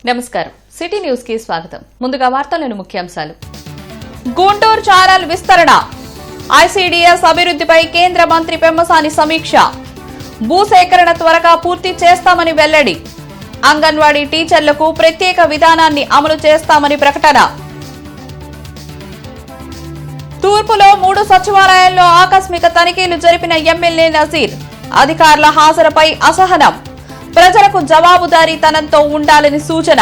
నమస్కారం city news కి స్వాగతం. ముందుగా వార్తలను ముఖ్యాంశాలు. గుంటూరు ఛానల్ విస్తరణ, ఐసీడీఎస్ అభివృద్ధిపై కేంద్ర మంత్రి పెమ్మసాని సమీక్ష, భూసేకరణ త్వరగా పూర్తి చేస్తామని వెల్లడి, అంగన్వాడీ టీచర్లకు ప్రత్యేక విధానాన్ని అమలు చేస్తామని ప్రకటన. తూర్పులో 3 సచివాలయాల్లో ఆకస్మిక తనిఖీలు జరిపిన ఎమ్మెల్యే నజీర్, అధికారుల హాజరుపై అసహనం, ప్రజలకు జవాబుదారీతనంతో ఉండాలని సూచన.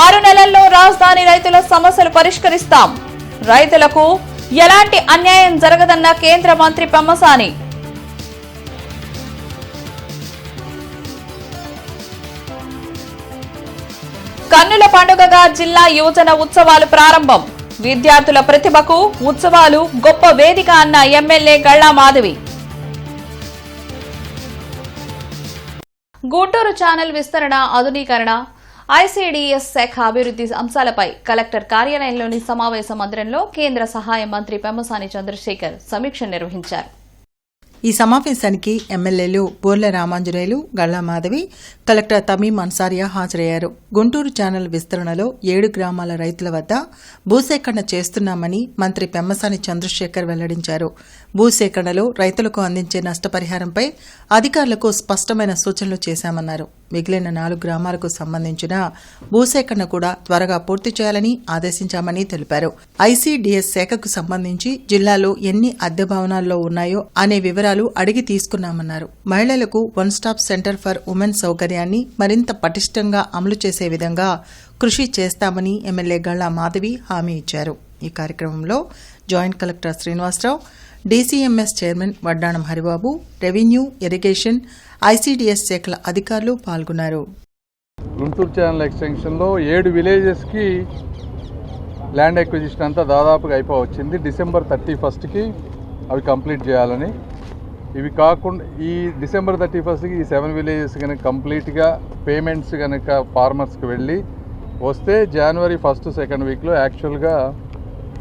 ఆరు నెలల్లో రాజధాని రైతుల సమస్యలు పరిష్కరిస్తాం, రైతులకు ఎలాంటి అన్యాయం జరగదన్న కేంద్ర మంత్రి పెమ్మసాని. కన్నుల పండుగగా జిల్లా యువజన ఉత్సవాలు ప్రారంభం, విద్యార్థుల ప్రతిభకు ఉత్సవాలు గొప్ప వేదిక అన్న ఎమ్మెల్యే గళ్లా మాధవి. గుంటూరు ఛానల్ విస్తరణ, ఆధునీకరణ, ఐసీడీఎస్ శాఖ అభివృద్ధి అంశాలపై కలెక్టర్ కార్యాలయంలోని సమావేశ మందిరంలో కేంద్ర సహాయ మంత్రి పెమ్మసాని చంద్రశేఖర్ సమీక్ష నిర్వహించారు. ఈ సమావేశానికి ఎమ్మెల్యేలు బోర్ల రామాంజనేయులు, గళ్లా మాధవి, కలెక్టర్ తమీం అన్సారియా హాజరయ్యారు. గుంటూరు ఛానల్ విస్తరణలో 7 గ్రామాల రైతుల వద్ద భూసేకరణ చేస్తున్నామని మంత్రి పెమ్మసాని చంద్రశేఖర్ వెల్లడించారు. భూసేకరణలో రైతులకు అందించే నష్టపరిహారంపై అధికారులకు స్పష్టమైన సూచనలు చేశామన్నారు. మిగిలిన 4 గ్రామాలకు సంబంధించిన భూసేకరణ కూడా త్వరగా పూర్తి చేయాలని ఆదేశించామని తెలిపారు. ఐసీడీఎస్ శాఖకు సంబంధించి జిల్లాలో ఎన్ని అద్దె భవనాల్లో ఉన్నాయో అనే వివరాలు అడిగి తీసుకున్నామన్నారు. మహిళలకు 1 స్టాప్ సెంటర్ ఫర్ ఉమెన్ సౌకర్యాన్ని మరింత పటిష్టంగా అమలు చేసే విధంగా కృషి చేస్తామని ఎమ్మెల్యే గళ్లా మాధవి హామీ ఇచ్చారు. ఈ కార్యక్రమంలో joint collector Srinivasarao, DCMS chairman Vaddanam Haribabu, revenue, irrigation, ICDS శాఖల అధికారులు పాల్గొన్నారు. గుంటూరు ఛానల్ ఎక్స్టెన్షన్లో 7 విలేజెస్కి ల్యాండ్ ఎక్విజిషన్ అంతా దాదాపుగా అయిపోవచ్చింది. డిసెంబర్ 31కి అవి కంప్లీట్ చేయాలని. ఇవి కాకుండా ఈ డిసెంబర్ 31కి ఈ 7 విలేజెస్ కనుక కంప్లీట్గా పేమెంట్స్ కనుక ఫార్మర్స్కి వెళ్ళి వస్తే జనవరి 1st, 2nd వీక్లో యాక్చువల్గా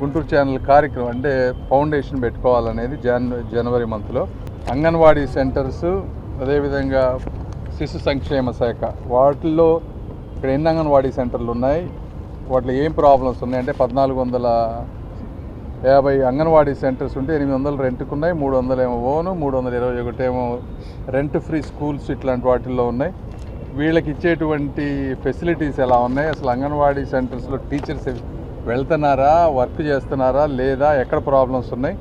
గుంటూరు ఛానల్ కార్యక్రమం అంటే ఫౌండేషన్ పెట్టుకోవాలనేది జనవరి మంత్లో. అంగన్వాడీ సెంటర్స్, అదేవిధంగా శిశు సంక్షేమ శాఖ, వాటిల్లో ఇక్కడ ఎన్ని అంగన్వాడీ సెంటర్లు ఉన్నాయి, వాటిలో ఏం ప్రాబ్లమ్స్ ఉన్నాయి అంటే 1450 అంగన్వాడీ సెంటర్స్ ఉంటే 800 రెంట్కు ఉన్నాయి, 300 ఏమో ఓను, 321 ఏమో రెంట్ ఫ్రీ స్కూల్స్ ఇట్లాంటి వాటిల్లో ఉన్నాయి. వీళ్ళకి ఇచ్చేటువంటి ఫెసిలిటీస్ ఎలా ఉన్నాయి, అసలు అంగన్వాడీ సెంటర్స్లో టీచర్స్ వెళ్తున్నారా, వర్క్ చేస్తున్నారా లేదా, ఎక్కడ ప్రాబ్లమ్స్ ఉన్నాయి,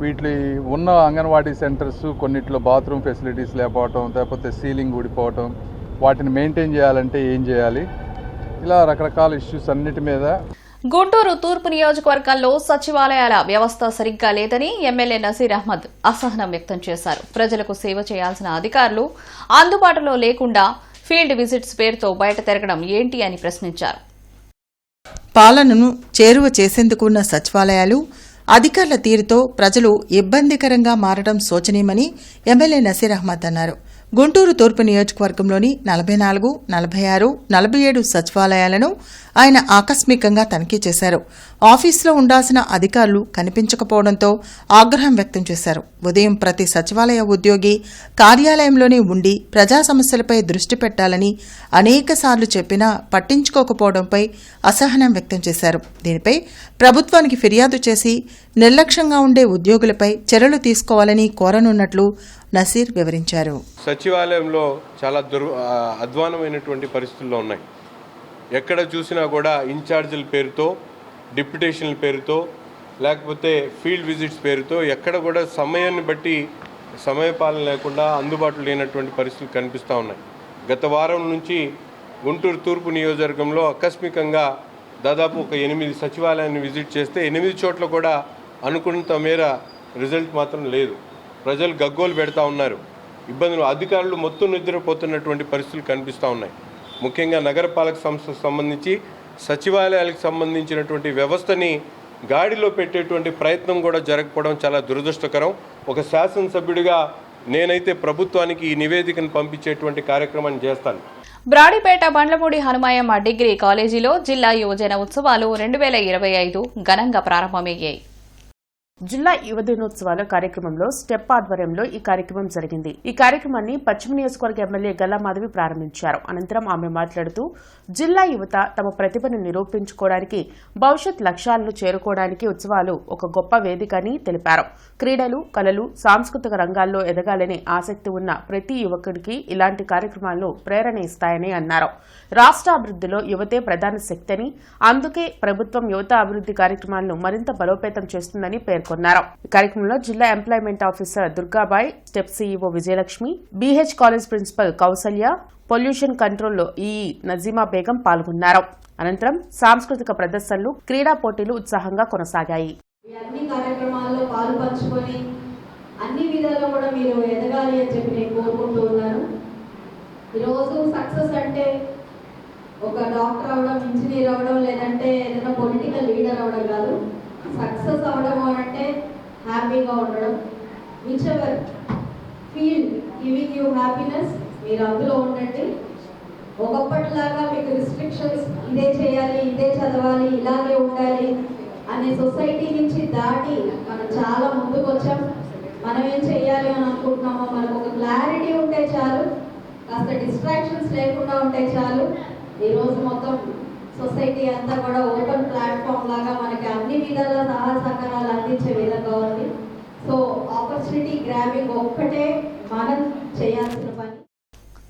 వీటి ఉన్న అంగన్వాడీ సెంటర్స్ కొన్నిట్లో బాత్రూమ్ ఫెసిలిటీస్ లేకపోవటం, లేకపోతే సీలింగ్ ఊడిపోవటం, వాటిని మెయింటైన్ చేయాలంటే ఏం చేయాలి, ఇలా రకరకాల ఇష్యూస్ అన్నిటి మీద. గుంటూరు తూర్పు నియోజకవర్గంలో సచివాలయాల వ్యవస్థ సరిగ్గా లేదని ఎమ్మెల్యే నజీర్ అహ్మద్ అసహనం వ్యక్తం చేశారు. ప్రజలకు సేవ చేయాల్సిన అధికారులు అందుబాటులో లేకుండా ఫీల్డ్ విజిట్స్ పేరుతో బయట తిరగడం ఏంటి అని ప్రశ్నించారు. పాలనను చేరువ చేసేందుకు ఉన్న సచివాలయాలు, అధికారుల తీరుతో ప్రజలు ఇబ్బందికరంగా మారడం శోచనీయమని ఎమ్మెల్యే నజీర్ అహ్మద్ అన్నారు. గుంటూరు తూర్పు నియోజకవర్గంలోని 44, 46, 47 సచివాలయాలను ఆయన ఆకస్మికంగా తనిఖీ చేశారు. ఆఫీసులో ఉండాల్సిన అధికారులు కనిపించకపోవడంతో ఆగ్రహం వ్యక్తం చేశారు. ఉదయం ప్రతి సచివాలయ ఉద్యోగి కార్యాలయంలోనే ఉండి ప్రజా సమస్యలపై దృష్టి పెట్టాలని అనేకసార్లు చెప్పినా పట్టించుకోకపోవడంపై అసహనం వ్యక్తం చేశారు. దీనిపై ప్రభుత్వానికి ఫిర్యాదు చేసి నిర్లక్ష్యంగా ఉండే ఉద్యోగులపై చర్యలు తీసుకోవాలని కోరనున్నట్లు నసీర్ వివరించారు. సచివాలయంలో చాలా అధ్వానమైనటువంటి పరిస్థితుల్లో ఉన్నాయి. ఎక్కడ చూసినా కూడా ఇన్ఛార్జీల పేరుతో, డిప్యుటేషన్ల పేరుతో, లేకపోతే ఫీల్డ్ విజిట్స్ పేరుతో ఎక్కడ కూడా సమయాన్ని బట్టి సమయపాలన లేకుండా అందుబాటులో లేనటువంటి పరిస్థితులు కనిపిస్తూ ఉన్నాయి. గత వారం నుంచి గుంటూరు తూర్పు నియోజకవర్గంలో ఆకస్మికంగా దాదాపు ఒక 8 సచివాలయాన్ని విజిట్ చేస్తే 8 చోట్ల కూడా అనుకున్నంత మేర రిజల్ట్ మాత్రం లేదు. ప్రజలు గగ్గోలు పెడతా ఉన్నారు. ఇబ్బందులు, అధికారులు మొత్తం నిద్రపోతున్నటువంటి పరిస్థితులు కనిపిస్తూ ఉన్నాయి. ముఖ్యంగా నగరపాలక సంస్థకు సంబంధించి సచివాలయాలకు సంబంధించినటువంటి వ్యవస్థని గాడిలో పెట్టేటువంటి ప్రయత్నం కూడా జరగకపోవడం చాలా దురదృష్టకరం. ఒక శాసనసభ్యుడిగా నేనైతే ప్రభుత్వానికి ఈ నివేదికను పంపించేటువంటి కార్యక్రమాన్ని చేస్తాను. బ్రాడీపేట బండ్లమూడి హనుమాయమ్మ డిగ్రీ కాలేజీలో జిల్లా యువజన ఉత్సవాలు 2025 ఘనంగా ప్రారంభమయ్యాయి. జిల్లా యువ దినోత్సవాల కార్యక్రమంలో స్టెప్ ఆధ్వర్యంలో ఈ కార్యక్రమం జరిగింది. ఈ కార్యక్రమాన్ని పశ్చిమ నియోజకవర్గ ఎమ్మెల్యే గల్లా మాధవి ప్రారంభించారు. అనంతరం ఆమె మాట్లాడుతూ జిల్లా యువత తమ ప్రతిభను నిరూపించుకోవడానికి, భవిష్యత్ లక్ష్యాలను చేరుకోవడానికి ఉత్సవాలు ఒక గొప్ప వేదిక అని తెలిపారు. క్రీడలు, కళలు, సాంస్కృతిక రంగాల్లో ఎదగాలనే ఆసక్తి ఉన్న ప్రతి యువకుడికి ఇలాంటి కార్యక్రమాలు ప్రేరణ ఇస్తాయని అన్నారు. రాష్ట్ర అభివృద్ధిలో యువతే ప్రధాన శక్తి అని, అందుకే ప్రభుత్వం యువత అభివృద్ధి కార్యక్రమాలను మరింత బలోపేతం చేస్తుందని పేర్కొన్నారు. ఈ కార్యక్రమంలో జిల్లా employment officer Durgabai, step CEO Vijayalakshmi, BH college principal Kausalya, pollution కంట్రోల్లో ఈఈ నజీమా బేగం పాల్గొన్నారు. అనంతరం సాంస్కృతిక ప్రదర్శనలు, క్రీడా పోటీలు ఉత్సాహంగా కొనసాగాయి. అన్ని కార్యక్రమాల్లో పాల్పంచుకొని అన్ని విధాల్లో కూడా మీరు ఎదగాలి అని చెప్పి నేను కోరుకుంటూ ఉన్నాను. ఈరోజు సక్సెస్ అంటే ఒక డాక్టర్ అవడం, ఇంజనీర్ అవడం, లేదంటే ఏదైనా పొలిటికల్ లీడర్ అవడం కాదు. సక్సెస్ అవడం అంటే హ్యాపీగా ఉండడం. Which ever field giving you happiness, మీరు అందులో ఉండండి. ఒకప్పటిలాగా మీకు రిస్ట్రిక్షన్స్, ఇదే చేయాలి, ఇదే చదవాలి, ఇలాగే ఉండాలి అనే సొసైటీ నుంచి దాటి మనం చాలా ముందుకు వచ్చాం. మనం ఏం చేయాలి అని అనుకుంటున్నామో మనకు ఒక క్లారిటీ ఉంటే చాలు, కాస్త డిస్ట్రాక్షన్స్ లేకుండా ఉంటే చాలు. ఈరోజు మొత్తం సొసైటీ అంతా కూడా ఓపెన్ ప్లాట్ఫామ్ లాగా మనకి అన్ని విధాల సహాయ సహకారాలు అందించే విధంగా ఉంది. సో ఆపర్చునిటీ గ్రాబింగ్ ఒక్కటే మనం చేయాల్సిన పని.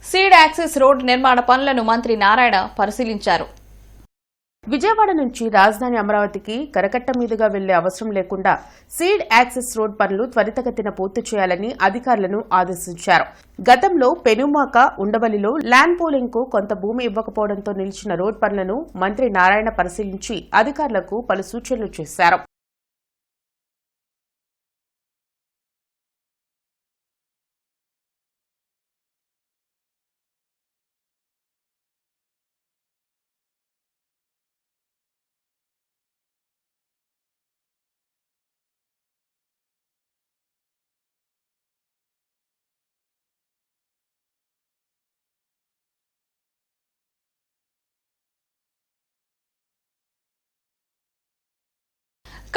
సీడ్ యాక్సిస్ రోడ్ నిర్మాణ పనులను మంత్రి నారాయణ పరిశీలించారు. విజయవాడ నుంచి రాజధాని అమరావతికి కరకట్ట మీదుగా వెళ్లే అవసరం లేకుండా సీడ్ యాక్సెస్ రోడ్ పనులు త్వరితగతిన పూర్తి చేయాలని అధికారులను ఆదేశించారు. గతంలో పెనుమాక, ఉండవల్లిలో ల్యాండ్ పూలింగ్ కు కొంత భూమి ఇవ్వకపోవడంతో నిలిచిన రోడ్ పనులను మంత్రి నారాయణ పరిశీలించి అధికారులకు పలు సూచనలు చేశారు.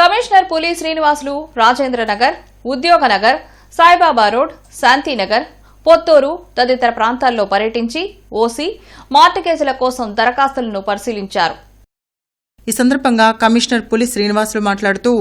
కమిషనర్ పులి శ్రీనివాసులు రాజేంద్రనగర్, ఉద్యోగనగర్, సాయిబాబా రోడ్, శాంతినగర్, పొత్తూరు తదితర ప్రాంతాల్లో పర్యటించి ఓసీ, మార్టిగేజీల కోసం దరఖాస్తులను పరిశీలించారు. ఈ సందర్భంగా కమిషనర్ పులి శ్రీనివాసులు మాట్లాడుతూ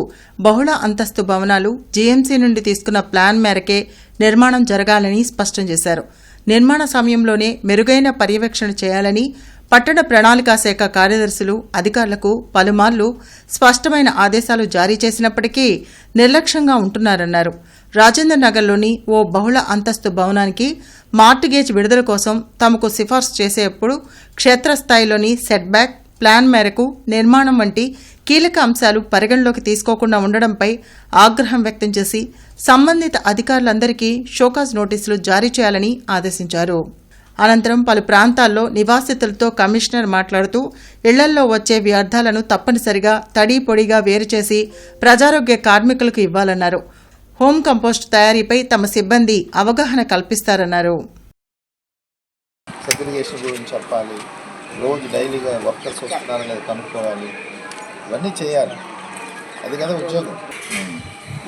బహుళ అంతస్తు భవనాలు జీఎంసీ నుండి తీసుకున్న ప్లాన్ మేరకే నిర్మాణం జరగాలని స్పష్టం చేశారు. నిర్మాణ సమయంలోనే మెరుగైన పర్యవేక్షణ చేయాలని పట్టణ ప్రణాళికా శాఖ కార్యదర్శులు అధికారులకు పలుమార్లు స్పష్టమైన ఆదేశాలు జారీ చేసినప్పటికీ నిర్లక్ష్యంగా ఉంటున్నారన్నారు. రాజేందర్ నగర్లోని ఓ బహుళ అంతస్తు భవనానికి మార్టిగేజ్ విడుదల కోసం తమకు సిఫార్సు చేసేప్పుడు క్షేత్రస్థాయిలోని సెట్ బ్యాక్, ప్లాన్ మేరకు నిర్మాణం వంటి కీలక అంశాలు పరిగణలోకి తీసుకోకుండా ఉండడంపై ఆగ్రహం వ్యక్తం చేసి సంబంధిత అధికారులందరికీ షోకాజ్ నోటీసులు జారీ చేయాలని ఆదేశించారు. అనంతరం పలు ప్రాంతాల్లో నివాసితులతో కమిషనర్ మాట్లాడుతూ ఇళ్లల్లో వచ్చే వ్యర్థాలను తప్పనిసరిగా తడి పొడిగా వేరు చేసి ప్రజారోగ్య కార్మికులకు ఇవ్వాలన్నారు. హోం కంపోస్ట్ తయారీపై తమ సిబ్బంది అవగాహన కల్పిస్తారన్నారు. సెగ్రిగేషన్ గురించి చెప్పాలి, రోజు డైలీగా వర్కర్స్ వస్తున్నారో లేదా కనుక్కోవాలి, ఇవన్నీ చేయాలి. అది కదా ఉద్యోగం.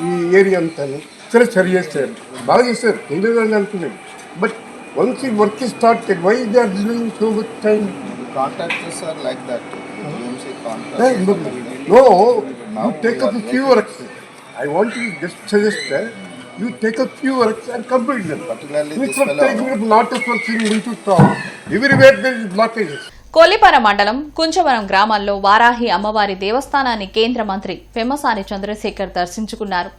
ఈ ఏరియా అంతా సరే చేస్తారు, బాగా చేస్తారు, ఎందుకు అనుకున్నాను. But once the work is started, why they are delaying so much time? Contractors are like that. GMC contractors. No, you take up a few works. I want to just suggest that you take up few works and complete them. Particularly instead of taking up lot of works into town. Everywhere there is blockages. Kollipara మండలం కుంచవరం గ్రామాల్లో వారాహి అమ్మవారి దేవస్థానాన్ని కేంద్ర మంత్రి పెమ్మసాని చంద్రశేఖర్ దర్శించుకున్నారు.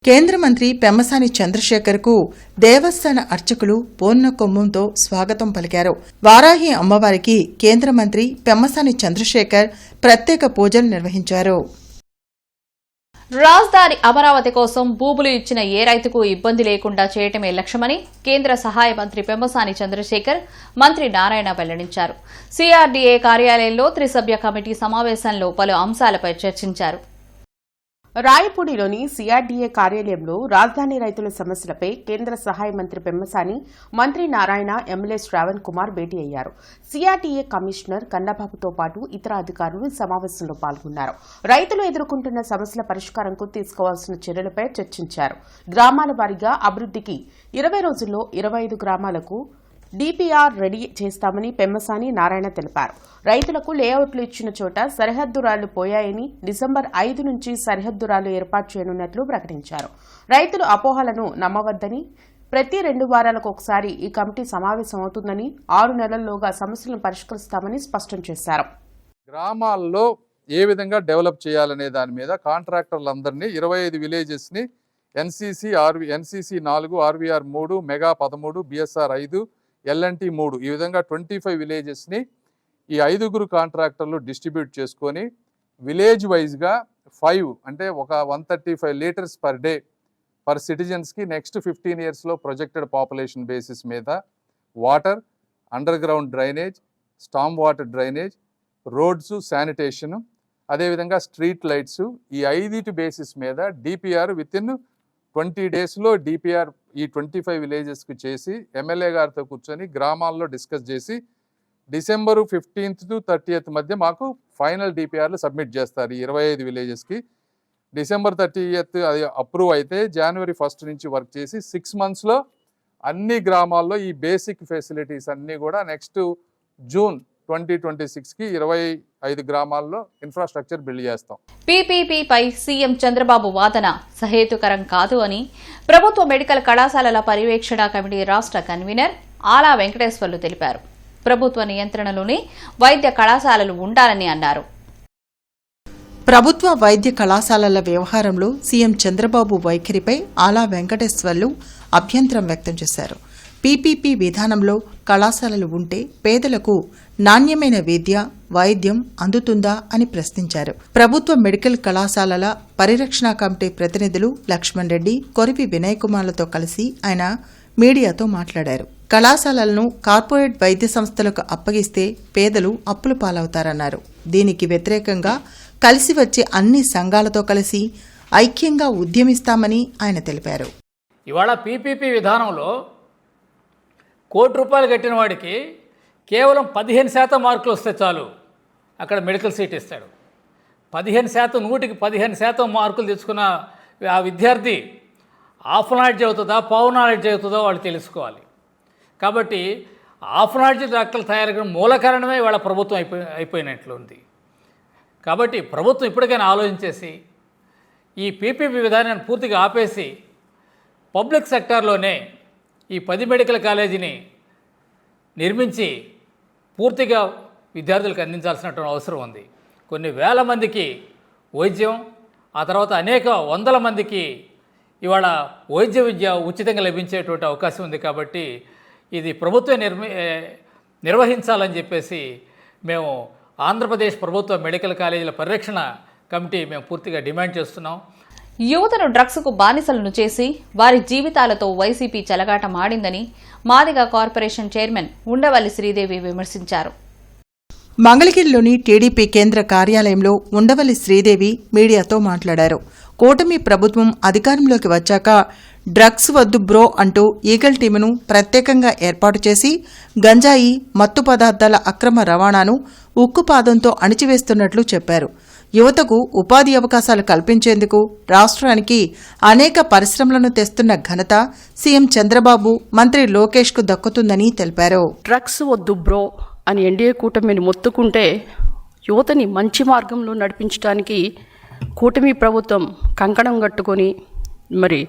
కేంద్ర మంత్రి పెమ్మసాని చంద్రశేఖర్కు దేవస్థాన అర్చకులు పూర్ణ కుంభంతో స్వాగతం పలికారు. వారాహి అమ్మవారికి కేంద్ర మంత్రి పెమ్మసాని చంద్రశేఖర్ ప్రత్యేక పూజలు నిర్వహించారు. రాజధాని అమరావతి కోసం భూములు ఇచ్చిన ఏ రైతుకు ఇబ్బంది లేకుండా చేయటమే లక్ష్యమని కేంద్ర సహాయ మంత్రి పెమ్మసాని చంద్రశేఖర్, మంత్రి నారాయణ వెల్లడించారు. సిఆర్డీఏ కార్యాలయంలో త్రిసభ్య కమిటీ సమావేశంలో పలు అంశాలపై చర్చించారు. రాయపూడిలోని సిఆర్డీఏ కార్యాలయంలో రాజధాని రైతుల సమస్యలపై కేంద్ర సహాయ మంత్రి పెమ్మసాని, మంత్రి నారాయణ, ఎమ్మెల్యే శ్రావణ్ కుమార్ భేటీ అయ్యారు. సిఆర్డీఏ కమిషనర్ కన్నబాబుతో పాటు ఇతర అధికారులు సమావేశంలో పాల్గొన్నారు. రైతులు ఎదుర్కొంటున్న సమస్యల పరిష్కారంకు తీసుకోవాల్సిన చర్యలపై చర్చించారు. గ్రామాల వారీగా అభివృద్ధికి 20 రోజుల్లో 25 గ్రామాలకు డీపీఆర్ రెడీ చేస్తామని పెమ్మసాని, నారాయణ తెలిపారు. రైతులకు లేఅవుట్లు ఇచ్చిన చోట సరిహద్దురాలు పోయాయని, డిసెంబర్ 5 నుంచి సరిహద్దురాలు ఏర్పాటు చేయనున్నట్లు ప్రకటించారు. రైతులు అపోహలను నమ్మవద్దని, ప్రతి 2 వారాలకు ఒకసారి ఈ కమిటీ సమావేశమవుతుందని, 6 నెలల్లోగా సమస్యలను పరిష్కరిస్తామని స్పష్టం చేశారు. గ్రామాల్లో ఏ విధంగా డెవలప్ చేయాలనే దాని మీద కాంట్రాక్టర్లందరినీ 25 విలేజెస్ని NCC 4, RVR 3, Megha 13, BSR 5, LNT 3 ఈ విధంగా 25 విలేజెస్ని ఈ 5 కాంట్రాక్టర్లు డిస్ట్రిబ్యూట్ చేసుకొని విలేజ్ వైజ్గా 5 అంటే ఒక 135 లీటర్స్ పర్ డే పర్ సిటిజన్స్కి నెక్స్ట్ 15 ఇయర్స్లో ప్రొజెక్టెడ్ పాపులేషన్ బేసిస్ మీద water, underground drainage, storm water drainage, roads, sanitation, అదేవిధంగా స్ట్రీట్ లైట్స్ ఈ 5 బేసిస్ మీద డిపిఆర్ వితిన్ 20 డేస్లో డిపిఆర్ ఈ 25 విలేజెస్కి చేసి ఎమ్మెల్యే గారితో కూర్చొని గ్రామాల్లో డిస్కస్ చేసి డిసెంబరు 15th to 30th మధ్య మాకు ఫైనల్ డిపిఆర్లు సబ్మిట్ చేస్తారు. ఈ 25 విలేజెస్కి డిసెంబర్ 30th అది అప్రూవ్ అయితే జనవరి 1 నుంచి వర్క్ చేసి 6 monthsలో అన్ని గ్రామాల్లో ఈ బేసిక్ ఫెసిలిటీస్ అన్నీ కూడా నెక్స్ట్ జూన్ 2026కి 25 గ్రామాల్లో ఇన్ఫ్రాస్ట్రక్చర్ బిల్డ్ చేస్తాం. పీపీపీపై సీఎం చంద్రబాబు వాదన సహేతుకరం కాదు అని ప్రభుత్వ మెడికల్ కళాశాలల పర్యవేక్షణ కమిటీ రాష్ట్ర కన్వీనర్ ఆలా వెంకటేశ్వర్లు తెలిపారు. ప్రభుత్వ నియంత్రణలోనే వైద్య కళాశాలలు ఉండాలని అన్నారు. ప్రభుత్వ వైద్య కళాశాలల వ్యవహారంలో సీఎం చంద్రబాబు వైఖరిపై ఆలా వెంకటేశ్వర్లు అభ్యంతరం వ్యక్తం చేశారు. పీపీపీ విధానంలో కళాశాలలు ఉంటే పేదలకు నాణ్యమైన విద్య, వైద్యం అందుతుందా అని ప్రశ్నించారు. ప్రభుత్వ మెడికల్ కళాశాలల పరిరక్షణ కమిటీ ప్రతినిధులు లక్ష్మణ్ రెడ్డి, కొరివి వినయ్ కుమార్లతో కలిసి ఆయన మీడియాతో మాట్లాడారు. కళాశాలలను కార్పొరేట్ వైద్య సంస్థలకు అప్పగిస్తే పేదలు అప్పుల పాలవుతారన్నారు. దీనికి వ్యతిరేకంగా కలిసి వచ్చే అన్ని సంఘాలతో కలిసి ఐక్యంగా ఉద్యమిస్తామని ఆయన తెలిపారు. ఇవాళ పీపీపీ విధానంలో ₹1 కట్టిన వాడికి కేవలం 15% మార్కులు వస్తే చాలు అక్కడ మెడికల్ సీట్ ఇస్తాడు. 15%, 100% మార్కులు తెచ్చుకున్న ఆ విద్యార్థి హాఫ్ నాలెడ్జ్ అవుతుందా, పావు నాలెడ్జ్ అవుతుందో వాళ్ళు తెలుసుకోవాలి. కాబట్టి హాఫ్ నాలెడ్జ్ డాక్టర్లు తయారు మూల కారణమే వాళ్ళ ప్రభుత్వం అయిపోయినట్లు ఉంది. కాబట్టి ప్రభుత్వం ఇప్పటికైనా ఆలోచించేసి ఈ పీపీపీ విధానాన్ని పూర్తిగా ఆపేసి పబ్లిక్ సెక్టార్లోనే ఈ 10 మెడికల్ కాలేజీని నిర్మించి పూర్తిగా విద్యార్థులకు అందించాల్సినటువంటి అవసరం ఉంది. కొన్ని వేల మందికి వైద్యం, ఆ తర్వాత అనేక వందల మందికి ఇవాళ వైద్య విద్య ఉచితంగా లభించేటువంటి అవకాశం ఉంది. కాబట్టి ఇది ప్రభుత్వం నిర్వహించాలని చెప్పేసి మేము ఆంధ్రప్రదేశ్ ప్రభుత్వ మెడికల్ కాలేజీల పరిరక్షణ కమిటీ మేము పూర్తిగా డిమాండ్ చేస్తున్నాం. యువతను డ్రగ్స్కు బానిసలను చేసి వారి జీవితాలతో వైసీపీ చెలగాటమాడిందని మాదిగ కార్పొరేషన్ చైర్మన్ ఉండవల్లి శ్రీదేవి విమర్శించారు. మంగళగిరిలోని టీడీపీ కేంద్ర కార్యాలయంలో ఉండవల్లి శ్రీదేవి మీడియాతో మాట్లాడారు. కూటమి ప్రభుత్వం అధికారంలోకి వచ్చాక డ్రగ్స్ వద్దు బ్రో అంటూ ఈగల్ టీమును ప్రత్యేకంగా ఏర్పాటు చేసి గంజాయి, మత్తు పదార్థాల అక్రమ రవాణాను ఉక్కుపాదంతో అణిచివేస్తున్నట్లు చెప్పారు. యువతకు ఉపాధి అవకాశాలు కల్పించేందుకు రాష్ట్రానికి అనేక పరిశ్రమలను తెస్తున్న ఘనత సీఎం చంద్రబాబు, మంత్రి లోకేష్కు దక్కుతుందని తెలిపారు. డ్రగ్స్ వద్దు బ్రో అని ఎన్డీఏ కూటమిని మొత్తుకుంటే యువతని మంచి మార్గంలో నడిపించడానికి కూటమి ప్రభుత్వం కంకణం కట్టుకొని మరి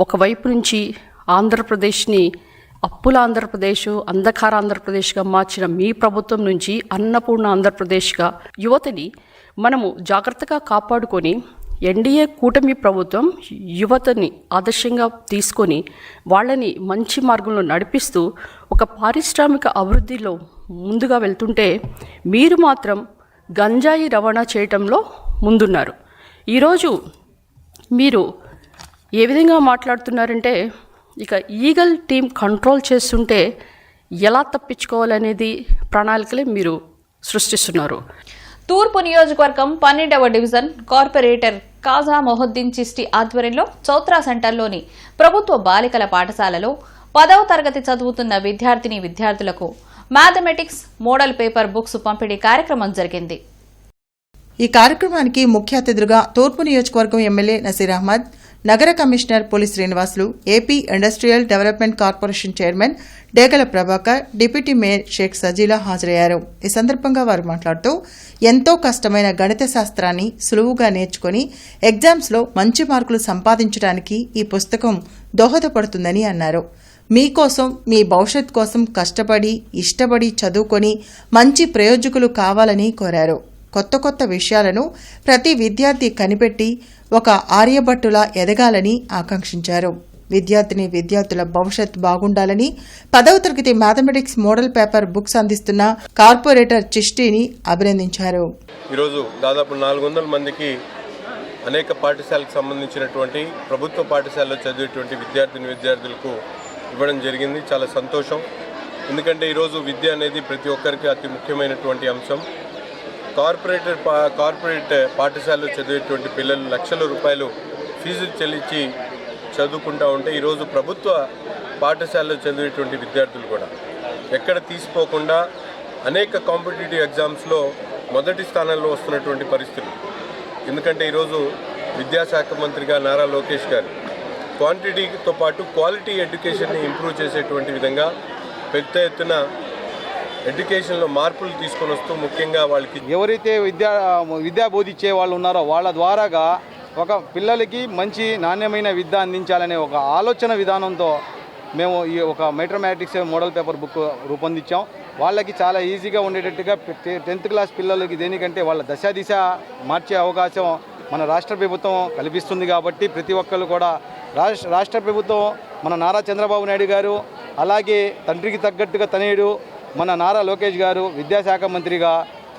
ఒకవైపు నుంచి ఆంధ్రప్రదేశ్ని అప్పుల ఆంధ్రప్రదేశ్, అంధకార ఆంధ్రప్రదేశ్గా మార్చిన మీ ప్రభుత్వం నుంచి అన్నపూర్ణ ఆంధ్రప్రదేశ్గా యువతని మనము జాగ్రత్తగా కాపాడుకొని ఎన్డీఏ కూటమి ప్రభుత్వం యువతని ఆదర్శంగా తీసుకొని వాళ్ళని మంచి మార్గంలో నడిపిస్తూ ఒక పారిశ్రామిక అభివృద్ధిలో ముందుగా వెళ్తుంటే మీరు మాత్రం గంజాయి రవాణా చేయటంలో ముందున్నారు. ఈరోజు మీరు ఏ విధంగా మాట్లాడుతున్నారంటే ఇక ఈగల్ టీం కంట్రోల్ చేస్తుంటే ఎలా తప్పించుకోవాలనేది ప్రణాళికలే మీరు సృష్టిస్తున్నారు. తూర్పు నియోజకవర్గం 12వ డివిజన్ కార్పొరేటర్ కాజా మొహద్దీన్ చిస్టి ఆధ్వర్యంలో చౌత్రా సెంటర్లోని ప్రభుత్వ బాలికల పాఠశాలలో 10వ తరగతి చదువుతున్న విద్యార్థులకు మ్యాథమెటిక్స్ మోడల్ పేపర్ బుక్స్ పంపిణీ కార్యక్రమం జరిగింది. ఈ కార్యక్రమానికి ముఖ్య అతిథులుగా తూర్పు నియోజకవర్గం ఎమ్మెల్యే నసీర్ అహ్మద్, నగర commissioner police Srinivasulu, AP industrial development corporation chairman Degala Prabhakar, deputy mayor Sheikh Sajila హాజరయ్యారు. ఈ సందర్భంగా వారు మాట్లాడుతూ ఎంతో కష్టమైన గణిత శాస్త్రాన్ని సులువుగా నేర్చుకుని ఎగ్జామ్స్లో మంచి మార్కులు సంపాదించడానికి ఈ పుస్తకం దోహదపడుతుందని అన్నారు. మీకోసం, మీ భవిష్యత్ కోసం కష్టపడి, ఇష్టపడి చదువుకొని మంచి ప్రయోజకులు కావాలని కోరారు. కొత్త కొత్త విషయాలను ప్రతి విద్యార్థి కనిపెట్టి ఒక ఆర్యభట్టులా ఎదగాలని ఆకాంక్షించారు. విద్యార్థుల భవిష్యత్ బాగుండాలని 10వ తరగతి మ్యాథమెటిక్స్ మోడల్ పేపర్ బుక్స్ అందిస్తున్న కార్పొరేటర్ చిష్టిని అభినందించారు. ఈరోజు దాదాపు 400 మందికి అనేక పాఠశాలకు సంబంధించినటువంటి ప్రభుత్వ పాఠశాలలో చదివేటువంటి విద్యార్థులకు ఇవ్వడం జరిగింది. చాలా సంతోషం. ఎందుకంటే ఈరోజు విద్య అనేది ప్రతి ఒక్కరికి అతి ముఖ్యమైనటువంటి అంశం. కార్పొరేట్ పాఠశాలలో చదివేటువంటి పిల్లలు లక్షల రూపాయలు ఫీజులు చెల్లించి చదువుకుంటూ ఉంటే ఈరోజు ప్రభుత్వ పాఠశాలలో చదివేటువంటి విద్యార్థులు కూడా ఎక్కడ తీసిపోకుండా అనేక కాంపిటేటివ్ ఎగ్జామ్స్లో మొదటి స్థానంలో వస్తున్నటువంటి పరిస్థితులు. ఎందుకంటే ఈరోజు విద్యాశాఖ మంత్రిగా నారా లోకేష్ గారు క్వాంటిటీతో పాటు క్వాలిటీ ఎడ్యుకేషన్ని ఇంప్రూవ్ చేసేటువంటి విధంగా పెద్ద ఎత్తున ఎడ్యుకేషన్లో మార్పులు తీసుకొని వస్తూ ముఖ్యంగా వాళ్ళకి ఎవరైతే విద్యా బోధించే వాళ్ళు ఉన్నారో వాళ్ళ ద్వారాగా ఒక పిల్లలకి మంచి నాణ్యమైన విద్య అందించాలనే ఒక ఆలోచన విధానంతో మేము ఈ ఒక మ్యాథమెటిక్స్ మోడల్ పేపర్ బుక్ రూపొందించాం. వాళ్ళకి చాలా ఈజీగా ఉండేటట్టుగా 10th క్లాస్ పిల్లలకి దేనికంటే వాళ్ళ దిశ మార్చే అవకాశం మన రాష్ట్ర ప్రభుత్వం కల్పిస్తుంది. కాబట్టి ప్రతి ఒక్కరు కూడా రాష్ట్ర ప్రభుత్వం మన నారా చంద్రబాబు నాయుడు గారు, అలాగే తండ్రికి తగ్గట్టుగా తనయుడు మన నారా లోకేష్ గారు విద్యాశాఖ మంత్రిగా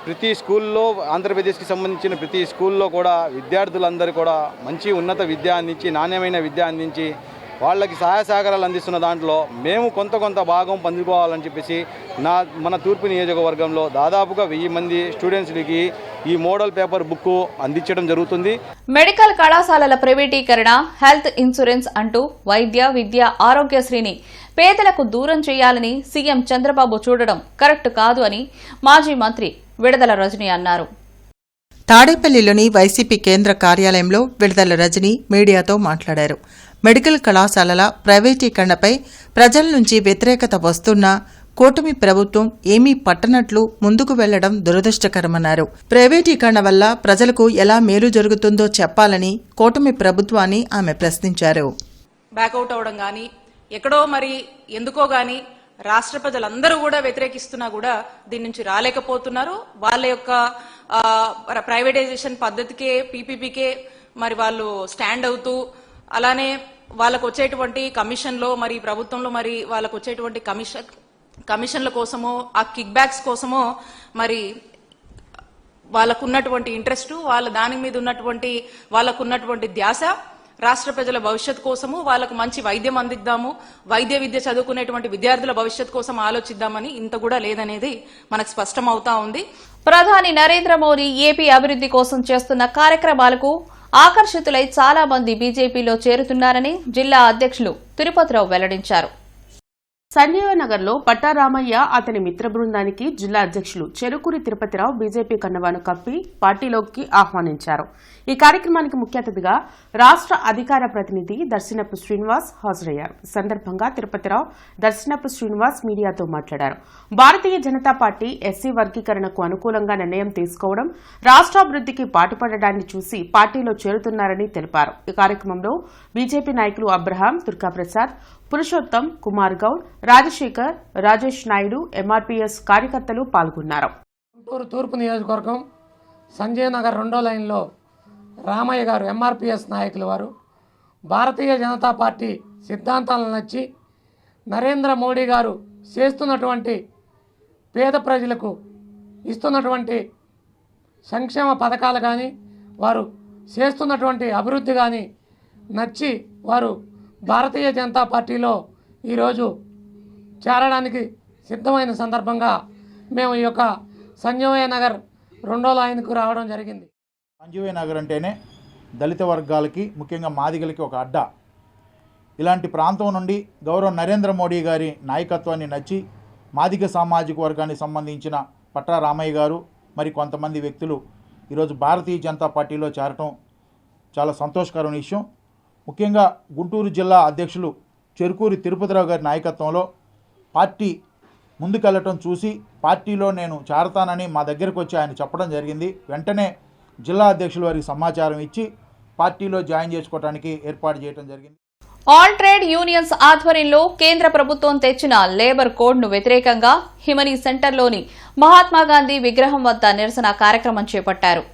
ప్రతి స్కూల్లో, ఆంధ్రప్రదేశ్కి సంబంధించిన ప్రతి స్కూల్లో కూడా విద్యార్థులందరూ కూడా మంచి ఉన్నత విద్య అందించి, నాణ్యమైన విద్య అందించి వాళ్ళకి సహాయ సహకారాలు అందిస్తున్న దాంట్లో మేము కొంత భాగం పంచుకోవాలని చెప్పేసి మన తూర్పు నియోజకవర్గంలో దాదాపుగా 1000 మంది స్టూడెంట్స్కి ఈ మోడల్ పేపర్ బుక్ అందించడం జరుగుతుంది. మెడికల్ కళాశాలల ప్రైవేటీకరణ, హెల్త్ ఇన్సూరెన్స్ అంటూ వైద్య, విద్య, ఆరోగ్యశ్రీని పేదలకు దూరం చేయాలని సీఎం చంద్రబాబు చూడడం కరెక్ట్ కాదు అని మాజీ మంత్రి విడదల రజని అన్నారు. తాడేపల్లిలోని వైసీపీ కేంద్ర కార్యాలయంలో విడదల రజని మీడియాతో మాట్లాడారు. మెడికల్ కళాశాలల ప్రైవేటీకరణపై ప్రజల నుంచి వ్యతిరేకత వస్తున్నా కూటమి ప్రభుత్వం ఏమీ పట్టనట్లు ముందుకు వెళ్లడం దురదృష్టకరమన్నారు. ప్రైవేటీకరణ వల్ల ప్రజలకు ఎలా మేలు జరుగుతుందో చెప్పాలని కూటమి ప్రభుత్వాన్ని ఆమె ప్రశ్నించారు. బ్యాకౌట్ అవడం గానీ, ఎక్కడో మరి ఎందుకో గానీ రాష్ట్ర ప్రజలందరూ కూడా వ్యతిరేకిస్తున్నా కూడా దీని నుంచి రాలేకపోతున్నారు. వాళ్ళ యొక్క ప్రైవేటైజేషన్ పద్ధతికే, పీపీపీకే మరి వాళ్ళు స్టాండ్ అవుతూ, అలానే వాళ్ళకు వచ్చేటువంటి కమిషన్లో మరి ప్రభుత్వంలో మరి వాళ్ళకు వచ్చేటువంటి కమిషన్ల కోసమో, ఆ కిక్ బ్యాక్స్ కోసమో మరి వాళ్ళకున్నటువంటి ఇంట్రెస్ట్, వాళ్ళ దాని మీద ఉన్నటువంటి వాళ్ళకున్నటువంటి ధ్యాస రాష్ట్ర ప్రజల భవిష్యత్ కోసము, వాళ్ళకు మంచి వైద్యం అందిద్దాము, వైద్య విద్య చదువుకునేటువంటి విద్యార్థుల భవిష్యత్ కోసం ఆలోచిద్దామని ఇంత కూడా లేదనేది మనకు స్పష్టం అవుతా ఉంది. ప్రధాని నరేంద్ర మోదీ ఏపీ అభివృద్ధి కోసం చేస్తున్న కార్యక్రమాలకు ఆకర్షితులై చాలా మంది బీజేపీలో చేరుతున్నారని జిల్లా అధ్యక్షులు తిరుపతిరావు వెల్లడించారు. సంజీవ నగర్లో పట్టారామయ్య అతని మిత్ర బృందానికి జిల్లా అధ్యక్షులు చెరుకూరి తిరుపతిరావు బీజేపీ కండువాను కప్పి పార్టీలోకి ఆహ్వానించారు. ఈ కార్యక్రమానికి ముఖ్య అతిథిగా రాష్ట్ర అధికార ప్రతినిధి దర్శనపు శ్రీనివాస్ హాజరయ్యారు. ఈ సందర్భంగా తిరుపతిరావు, దర్శనపు శ్రీనివాస్ మీడియాతో మాట్లాడారు. భారతీయ జనతా పార్టీ ఎస్సీ వర్గీకరణకు అనుకూలంగా నిర్ణయం తీసుకోవడం, రాష్ట్రాభివృద్ధికి పాటుపడడాన్ని చూసి పార్టీలో చేరుతున్నారని తెలిపారు. ఈ కార్యక్రమంలో బీజేపీ నాయకులు అబ్రహాం, దుర్గాప్రసాద్, పురుషోత్తం, కుమార్ గౌడ్, రాజశేఖర్, రాజేష్ నాయుడు, ఎంఆర్పీఎస్ కార్యకర్తలు పాల్గొన్నారు. గుంటూరు తూర్పు నియోజకవర్గం సంజయ్ నగర్ 2వ లైన్లో రామయ్య గారు, ఎంఆర్పీఎస్ నాయకులు వారు భారతీయ జనతా పార్టీ సిద్ధాంతాలను నచ్చి నరేంద్ర మోడీ గారు చేస్తున్నటువంటి పేద ప్రజలకు ఇస్తున్నటువంటి సంక్షేమ పథకాలు కానీ, వారు చేస్తున్నటువంటి అభివృద్ధి కానీ నచ్చి వారు భారతీయ జనతా పార్టీలో ఈరోజు చేరడానికి సిద్ధమైన సందర్భంగా మేము ఈ యొక్క సంజీవయ్య నగర్ 2వ లైన్కు రావడం జరిగింది. సంజీవయ్య నగర్ అంటేనే దళిత వర్గాలకి, ముఖ్యంగా మాదిగలకి ఒక అడ్డా. ఇలాంటి ప్రాంతం నుండి గౌరవ నరేంద్ర మోడీ గారి నాయకత్వాన్ని నచ్చి మాదిగ సామాజిక వర్గానికి సంబంధించిన పట్రా రామయ్య గారు మరి కొంతమంది వ్యక్తులు ఈరోజు భారతీయ జనతా పార్టీలో చేరటం చాలా సంతోషకరమైన విషయం. ముఖ్యంగా గుంటూరు జిల్లా అధ్యక్షులు చెరుకూరి తిరుపతిరావు గారి నాయకత్వంలో పార్టీ ముందుకెళ్ళటం చూసి పార్టీలో నేను చేరతానని మా దగ్గరకు వచ్చి ఆయన చెప్పడం జరిగింది. వెంటనే జిల్లా అధ్యక్షుల వారికి సమాచారం ఇచ్చి పార్టీలో జాయిన్ చేసుకోవడానికి ఏర్పాటు చేయడం జరిగింది. ఆల్ ట్రేడ్ యూనియన్స్ ఆధ్వర్యంలో కేంద్ర ప్రభుత్వం తెచ్చిన లేబర్ కోడ్ను వ్యతిరేకంగా హిమనీ సెంటర్లోని మహాత్మాగాంధీ విగ్రహం వద్ద నిరసన కార్యక్రమం చేపట్టారు.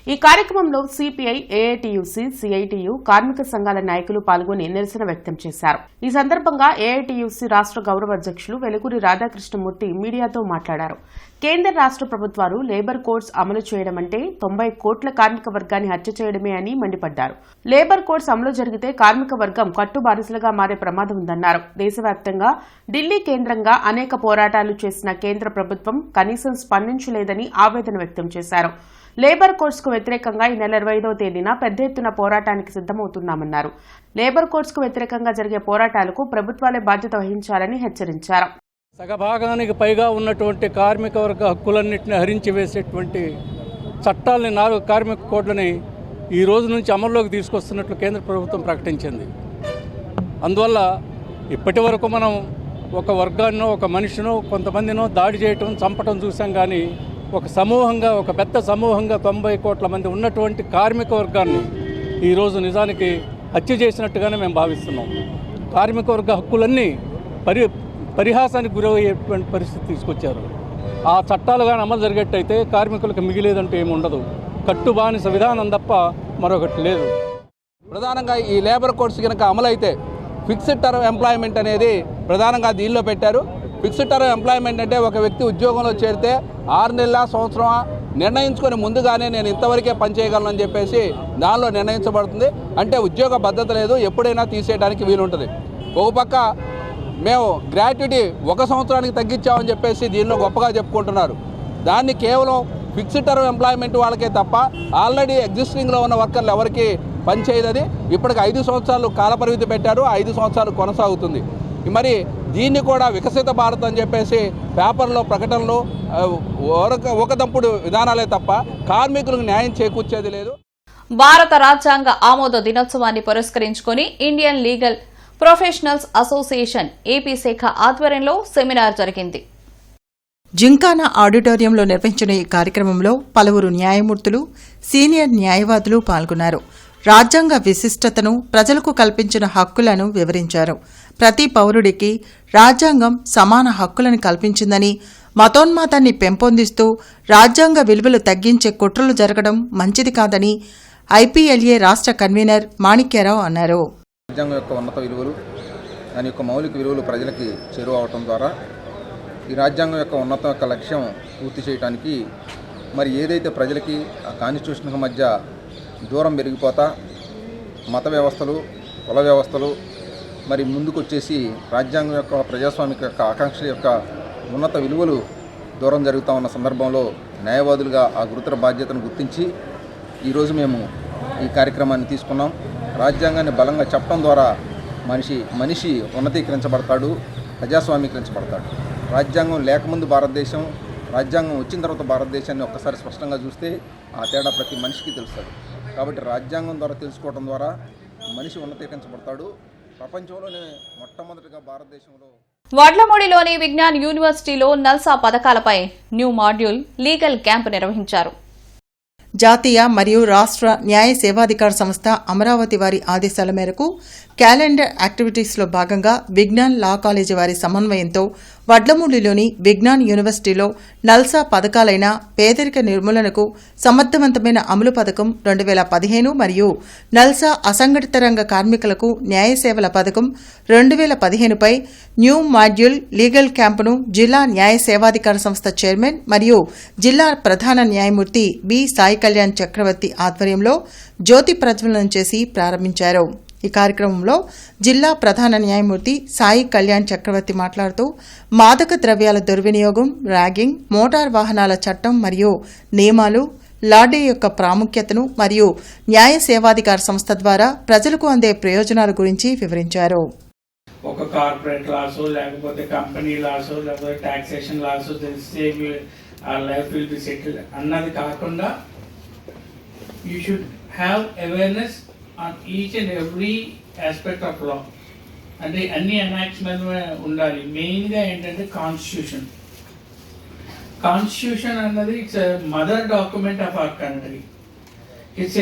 ఈ కార్యక్రమంలో సిపిఐ, ఏఐటియుసి, సిఐటియు, కార్మిక సంఘాల నాయకులు పాల్గొని నిరసన వ్యక్తం చేశారు. ఈ సందర్భంగా ఏఐటియుసి రాష్ట్ర గౌరవ అధ్యక్షులు వెలుగురి రాధాకృష్ణమూర్తి మీడియాతో మాట్లాడారు. కేంద్ర రాష్ట్ర ప్రభుత్వాలు లేబర్ కోడ్స్ అమలు చేయడం అంటే 90 కోట్ల కార్మిక వర్గాన్ని హత్య చేయడమే అని మండిపడ్డారు. లేబర్ కోడ్స్ అమలు జరిగితే కార్మిక వర్గం కట్టుబానిసలుగా మారే ప్రమాదం ఉందన్నారు. దేశవ్యాప్తంగా ఢిల్లీ కేంద్రంగా అనేక పోరాటాలు చేసిన కేంద్ర ప్రభుత్వం కనీసం స్పందించలేదని ఆవేదన వ్యక్తం చేశారు. లేబర్ కోడ్స్ కు వ్యతిరేకంగా ఈ నెల 25వ తేదీన పెద్ద ఎత్తున పోరాటానికి సిద్దమవుతున్నామన్నారు. లేబర్ కోడ్స్ కు వ్యతిరేకంగా జరిగే పోరాటాలకు ప్రభుత్వాలే బాధ్యత వహించాలని హెచ్చరించారు. సగభాగానికి పైగా ఉన్నటువంటి కార్మిక వర్గ హక్కులన్నింటినీ హరించి వేసేటువంటి చట్టాలని 4 కార్మిక కోడ్లని ఈ రోజు నుంచి అమల్లోకి తీసుకొస్తున్నట్లు కేంద్ర ప్రభుత్వం ప్రకటించింది. అందువల్ల ఇప్పటి వరకు మనం ఒక వర్గాన్నో, ఒక మనిషినో, కొంతమందినో దాడి చేయటం, చంపటం చూసాం. కానీ ఒక సమూహంగా, ఒక పెద్ద సమూహంగా 90 కోట్ల మంది ఉన్నటువంటి కార్మిక వర్గాన్ని ఈరోజు నిజానికి హత్య చేసినట్టుగానే మేము భావిస్తున్నాం. కార్మిక వర్గ హక్కులన్నీ పరిహాసానికి గురయ్యేటువంటి పరిస్థితి తీసుకొచ్చారు. ఆ చట్టాలు కానీ అమలు జరిగేట్టయితే కార్మికులకు మిగిలేదంటూ ఏమి ఉండదు. కట్టుబానిస విధానం తప్ప మరొకటి లేదు. ప్రధానంగా ఈ లేబర్ కోడ్స్ కనుక అమలైతే ఫిక్స్డ్ టర్మ్ ఎంప్లాయ్మెంట్ అనేది ప్రధానంగా దీనిలో పెట్టారు. ఫిక్స్డ్ టర్మ్ ఎంప్లాయ్మెంట్ అంటే ఒక వ్యక్తి ఉద్యోగంలో చేరితే 6 నెలల, సంవత్సరం నిర్ణయించుకొని ముందుగానే నేను ఇంతవరకే పనిచేయగలను చెప్పేసి దానిలో నిర్ణయించబడుతుంది. అంటే ఉద్యోగ భద్రత లేదు, ఎప్పుడైనా తీసేయడానికి వీలుంటుంది. ఒక పక్క మేము గ్రాట్యుటీ 1 సంవత్సరానికి తగ్గించామని చెప్పేసి దీనిలో గొప్పగా చెప్పుకుంటున్నారు. దాన్ని కేవలం ఫిక్స్డ్ టర్మ్ ఎంప్లాయ్మెంట్ వాళ్ళకే తప్ప ఆల్రెడీ ఎగ్జిస్టింగ్లో ఉన్న వర్కర్లు ఎవరికి పనిచేయదని ఇప్పటికి 5 సంవత్సరాలు కాలపరిమితి పెట్టారు. 5 సంవత్సరాలు కొనసాగుతుంది. మరి దీన్ని కూడా వికసిత భారత్ అని చెప్పేసి పేపర్లో ప్రకటనలు ఒకదంపుడు విధానాలే తప్ప కార్మికులకు న్యాయం చేకూర్చేది లేదు. భారత రాజ్యాంగ ఆమోద దినోత్సవాన్ని పురస్కరించుకుని Indian legal professionals association AP శాఖ ఆధ్వర్యంలో సెమినార్ జరిగింది. జింకానా ఆడిటోరియంలో నిర్వహించిన ఈ కార్యక్రమంలో పలువురు న్యాయమూర్తులు, సీనియర్ న్యాయవాదులు పాల్గొన్నారు. రాజ్యాంగ విశిష్టతను, ప్రజలకు కల్పించిన హక్కులను వివరించారు. ప్రతి పౌరుడికి రాజ్యాంగం సమాన హక్కులను కల్పించిందని, మతోన్మాదాన్ని పెంపొందిస్తూ రాజ్యాంగ విలువలు తగ్గించే కుట్రలు జరగడం మంచిది కాదని ఐపీఎల్ఏ రాష్ట్ర కన్వీనర్ మాణిక్యరావు అన్నారు. రాజ్యాంగం యొక్క ఉన్నత విలువలు, దాని యొక్క మౌలిక విలువలు ప్రజలకి చేరువవటం ద్వారా ఈ రాజ్యాంగం యొక్క ఉన్నత యొక్క లక్ష్యం పూర్తి చేయడానికి మరి ఏదైతే ప్రజలకి ఆ కాన్స్టిట్యూషన్కి మధ్య దూరం పెరిగిపోతా మత వ్యవస్థలు, కుల వ్యవస్థలు మరి ముందుకు వచ్చేసి రాజ్యాంగం యొక్క ప్రజాస్వామిక యొక్క ఆకాంక్ష యొక్క ఉన్నత విలువలు దూరం జరుగుతూ ఉన్న సందర్భంలో న్యాయవాదులుగా ఆ గురుతర బాధ్యతను గుర్తించి ఈరోజు మేము ఈ కార్యక్రమాన్ని తీసుకున్నాం. రాజ్యాంగాన్ని బలంగా చెప్పడం ద్వారా మనిషి ఉన్నతీకరించబడతాడు, ప్రజాస్వామీకరించబడతాడు. రాజ్యాంగం లేకముందు భారతదేశం, రాజ్యాంగం వచ్చిన తర్వాత భారతదేశాన్ని ఒక్కసారి స్పష్టంగా చూస్తే ఆ తేడా ప్రతి మనిషికి తెలుస్తుంది. కాబట్టి రాజ్యాంగం ద్వారా తెలుసుకోవడం ద్వారా మనిషి ఉన్నతీకరించబడతాడు. ప్రపంచంలోనే మొట్టమొదటిగా భారతదేశంలో వడ్లమూడిలోని విజ్ఞాన్ యూనివర్సిటీలో నల్సా పథకాలపై న్యూ మాడ్యూల్ లీగల్ క్యాంప్ నిర్వహించారు. జాతీయ మరియు రాష్ట్ర న్యాయ సేవాధికార సంస్థ అమరావతి వారి ఆదేశాల మేరకు క్యాలెండర్ యాక్టివిటీస్లో భాగంగా విజ్ఞాన్ లా కాలేజీ వారి సమన్వయంతో వడ్లమూడిలోని విజ్ఞాన్ యూనివర్సిటీలో నల్సా పథకాలైన పేదరిక నిర్మూలనకు సమర్థవంతమైన అమలు పథకం 2015 మరియు నల్సా అసంఘటిత రంగ కార్మికులకు న్యాయ సేవల పథకం 2015పై న్యూ మాడ్యూల్ లీగల్ క్యాంపును జిల్లా న్యాయ సేవాధికార సంస్థ చైర్మన్ మరియు జిల్లా ప్రధాన న్యాయమూర్తి బి సాయి కళ్యాణ్ చక్రవర్తి ఆధ్వర్యంలో జ్యోతి ప్రజ్వలనం చేసి ప్రారంభించారు. ఈ కార్యక్రమంలో జిల్లా ప్రధాన న్యాయమూర్తి సాయి కళ్యాణ్ చక్రవర్తి మాట్లాడుతూ మాదక ద్రవ్యాల దుర్వినియోగం, ర్యాగింగ్, మోటార్ వాహనాల చట్టం మరియు నియమాలు, లాడే యొక్క ప్రాముఖ్యతను మరియు న్యాయ సేవాధికార సంస్థ ద్వారా ప్రజలకు అందే ప్రయోజనాల గురించి వివరించారు. ఒక కార్పొరేట్ లాస్ లేకపోతే కంపెనీ లాస్ లేకపోతే taxation laws save life will be settled అన్నది కాకుండా you should have awareness on each and every aspect of law. అంటే అన్ని ఎనాక్ట్మెంట్ ఉండాలి. మెయిన్గా ఏంటంటే కాన్స్టిట్యూషన్ అన్నది it's mother document of our country. It's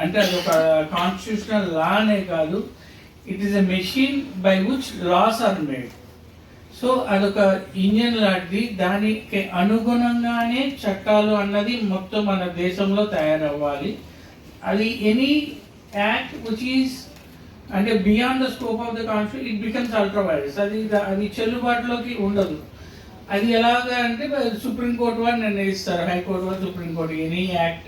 అంటే అది ఒక కాన్స్టిట్యూషనల్ లా అనే కాదు, it is a machine by which laws are made. So అదొక ఇండియన్ లాంటిది, దానికి అనుగుణంగానే చట్టాలు అన్నది మొత్తం మన దేశంలో తయారవ్వాలి. అది ఎనీ యాక్ట్ విచ్ ఈస్ అంటే beyond the scope of the constitution it becomes ultra virus. అది చెల్లుబాటులోకి ఉండదు. అది ఎలాగా అంటే సుప్రీంకోర్టు వారు నిర్ణయిస్తారు, హైకోర్టు వారు, supreme court any act.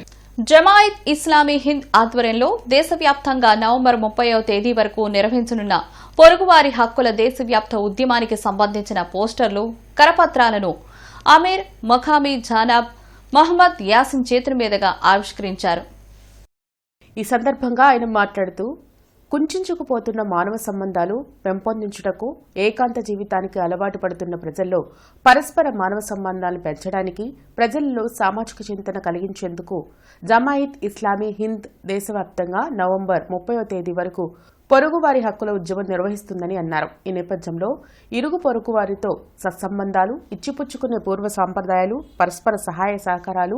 Jamaat Islami Hind ఆధ్వర్యంలో దేశవ్యాప్తంగా నవంబర్ 30వ తేదీ వరకు నిర్వహించనున్న పొరుగువారి హక్కుల దేశవ్యాప్త ఉద్యమానికి సంబంధించిన పోస్టర్లు, కరపత్రాలను అమీర్ మఖామీ జానాబ్ మహమ్మద్ యాసిన్ చేతుల మీదుగా ఆవిష్కరించారు. ఈ సందర్భంగా ఆయన మాట్లాడుతూ కుంచుకుపోతున్న మానవ సంబంధాలు పెంపొందించుటకు, ఏకాంత జీవితానికి అలవాటు పడుతున్న ప్రజల్లో పరస్పర మానవ సంబంధాలను పెంచడానికి, ప్రజల్లో సామాజిక చింతన కలిగించేందుకు జమాయిత్ ఇస్లామీ హింద్ దేశవ్యాప్తంగా నవంబర్ 30వ తేదీ వరకు పొరుగువారి హక్కుల ఉద్యమం నిర్వహిస్తుందని అన్నారు. ఈ నేపథ్యంలో ఇరుగు పొరుగు వారితో సత్సంబంధాలు, ఇచ్చిపుచ్చుకునే పూర్వ సాంప్రదాయాలు, పరస్పర సహాయ సహకారాలు,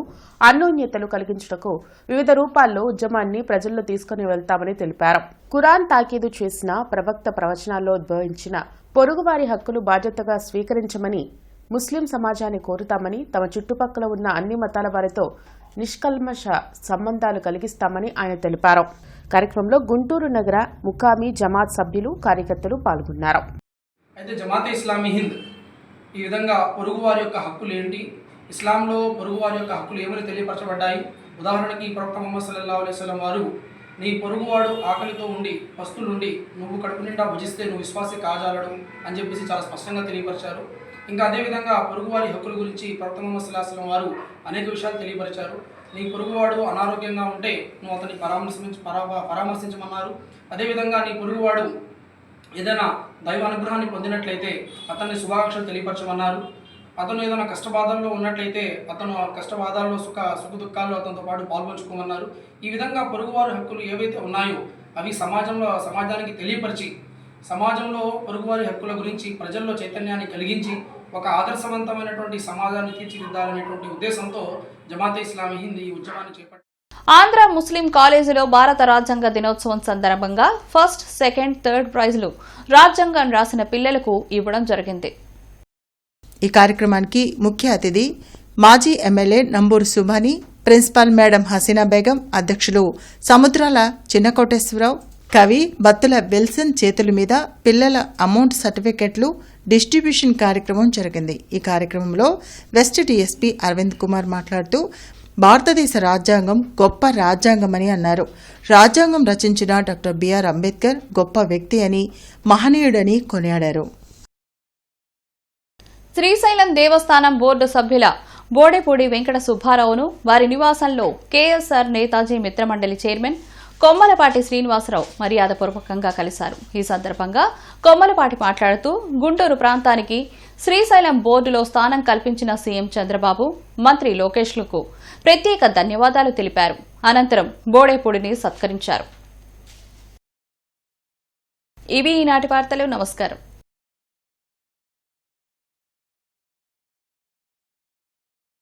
అన్యోన్యతలు కలిగించుటకు వివిధ రూపాల్లో ఉద్యమాన్ని ప్రజల్లో తీసుకుని వెళ్తామని తెలిపారు. ఖురాన్ తాకీదు చేసిన ప్రవక్త ప్రవచనాల్లో ఉద్భవించిన పొరుగువారి హక్కులు బాధ్యతగా స్వీకరించమని ముస్లిం సమాజాన్ని కోరుతామని, తమ చుట్టుపక్కల ఉన్న అన్ని మతాల వారితో నిష్కల్మష సంబంధాలు కలిగిస్తామని ఆయన తెలిపారు. కార్యక్రమంలో గుంటూరు నగర ముకామీ జమాత్ సభ్యులు, కార్యకర్తలు పాల్గొన్నారు. అయితే జమాతే ఇస్లామీ హింద్ ఈ విధంగా పొరుగువారి యొక్క హక్కులు ఏంటి, ఇస్లాంలో పొరుగువారి యొక్క హక్కులు ఏమని తెలియపరచబడ్డాయి. ఉదాహరణకి ప్రవక్త ముహమ్మద్ సల్లల్లాహు అలైహి వసల్లం వారు, నీ పొరుగువాడు ఆకలితో ఉండి పస్తులుండి నువ్వు కడుపు నిండా భుజిస్తే నువ్వు విశ్వాసి కాజాలడు అని చెప్పేసి చాలా స్పష్టంగా తెలియపరిచారు. ఇంకా అదేవిధంగా పొరుగువారి హక్కుల గురించి ప్రవక్త ముహమ్మద్ సల్లల్లాహు అలైహి వసల్లం వారు అనేక విషయాలు తెలియపరిచారు. నీ పొరుగువాడు అనారోగ్యంగా ఉంటే నువ్వు అతన్ని పరామర్శించమన్నారు. అదేవిధంగా నీ పొరుగువాడు ఏదైనా దైవ అనుగ్రహాన్ని పొందినట్లయితే అతన్ని శుభాకాంక్షలు తెలియపరచమన్నారు. అతను ఏదైనా కష్టబాధల్లో ఉన్నట్లయితే అతను ఆ కష్టబాధల్లో సుఖ దుఃఖాల్లో అతనితో పాటు పాల్పంచుకోమన్నారు. ఈ విధంగా పొరుగువారి హక్కులు ఏవైతే ఉన్నాయో అవి సమాజానికి తెలియపరిచి, సమాజంలో పొరుగువారి హక్కుల గురించి ప్రజల్లో చైతన్యాన్ని కలిగించి ఒక ఆదర్శవంతమైనటువంటి సమాజాన్ని తీర్చిదిద్దాలనేటువంటి ఉద్దేశంతో జమాతే ఇస్లామీ హింద్ ఈ ఉద్యమాన్ని చేపట్టారు. ఆంధ్ర ముస్లిం కాలేజీలో భారత రాజ్యాంగ దినోత్సవం సందర్భంగా ఫస్ట్, సెకండ్, థర్డ్ ప్రైజులు రాజ్యాంగం రాసిన పిల్లలకు ఇవ్వడం జరిగింది. ఈ కార్యక్రమానికి ముఖ్య అతిథి మాజీ MLA Namburu Subhani, principal madam Haseena Begum, అధ్యక్షులు సముద్రాల చిన్నకోటేశ్వరరావు, కవి బత్తుల విల్సన్ చేతుల మీద పిల్లల అమౌంట్ సర్టిఫికెట్లు డిస్ట్రిబ్యూషన్ కార్యక్రమం జరిగింది. ఈ కార్యక్రమంలో వెస్ట్ డీఎస్పీ అరవింద్ కుమార్ మాట్లాడుతూ భారతదేశ రాజ్యాంగం గొప్ప రాజ్యాంగమని అన్నారు. రాజ్యాంగం రచించిన డాక్టర్ బిఆర్ అంబేద్కర్ గొప్ప వ్యక్తి అని, మహనీయుడని కొనియాడారు. శ్రీశైలం దేవస్థానం బోర్డు సభ్యుల బోడెపూడి వెంకట సుబ్బారావును వారి నివాసంలో కేఎస్ఆర్ నేతాజీ మిత్రమండలి చైర్మన్ కొమ్మలపాటి శ్రీనివాసరావు మర్యాదపూర్వకంగా కలిశారు. ఈ సందర్భంగా కొమ్మలపాటి మాట్లాడుతూ గుంటూరు ప్రాంతానికి శ్రీశైలం బోర్డులో స్థానం కల్పించిన సీఎం చంద్రబాబు, మంత్రి లోకేష్లకు ప్రత్యేక ధన్యవాదాలు తెలిపారు. అనంతరం బోడేపూడిని సత్కరించారు. ఇవి ఈనాటి వార్తలు. నమస్కారం.